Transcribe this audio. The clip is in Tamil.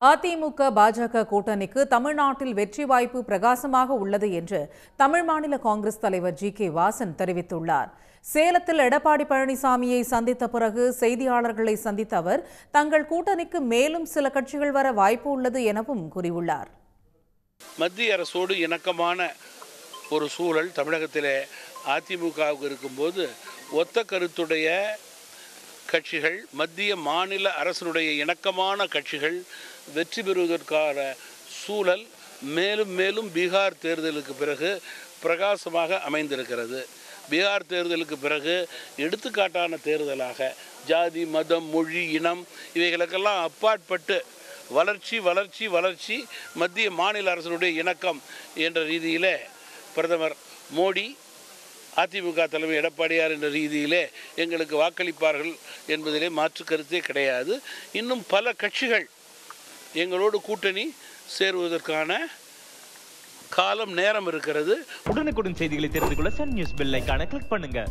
அதிமுக பாஜக கூட்டணிக்கு தமிழ்நாட்டில் வெற்றி வாய்ப்பு பிரகாசமாக உள்ளது என்று தமிழ் மாநில காங்கிரஸ் தலைவர் ஜி.கே. வாசன் தெரிவித்துள்ளார். சேலத்தில் எடப்பாடி பழனிசாமியை சந்தித்த பிறகு செய்தியாளர்களை சந்தித்த அவர் தங்கள் கூட்டணிக்கு மேலும் சில கட்சிகள் வர வாய்ப்பு உள்ளது எனவும் கூறியுள்ளார். மத்திய அரசோடு இணக்கமான ஒரு சூழல் தமிழகத்திலே அதிமுகவுக்கு இருக்கும்போது ஒத்த கருத்துடைய கட்சிகள், மத்திய மாநில அரசுடைய இணக்கமான கட்சிகள் வெற்றி பெறுவதற்கான சூழல் மேலும் மேலும் பீகார் தேர்தலுக்கு பிறகு பிரகாசமாக அமைந்திருக்கிறது. பீகார் தேர்தலுக்கு பிறகு எடுத்துக்காட்டான தேர்தலாக ஜாதி, மதம், மொழி, இனம் இவைகளுக்கெல்லாம் அப்பாற்பட்டு வளர்ச்சி வளர்ச்சி வளர்ச்சி மத்திய மாநில அரசுடைய இணக்கம் என்ற ரீதியிலே பிரதமர் மோடி, அதிமுக தலைமை எடப்பாடியார் என்ற ரீதியிலே எங்களுக்கு வாக்களிப்பார்கள் என்பதிலே மாற்று கருத்தே கிடையாது. இன்னும் பல கட்சிகள் எங்களோடு கூட்டணி சேருவதற்கான காலம் நேரம் இருக்கிறது. உடனுக்குடன் செய்திகளை தெரிந்து கொள்ள சன் நியூஸ் பெல் ஐகானை கிளிக் பண்ணுங்க.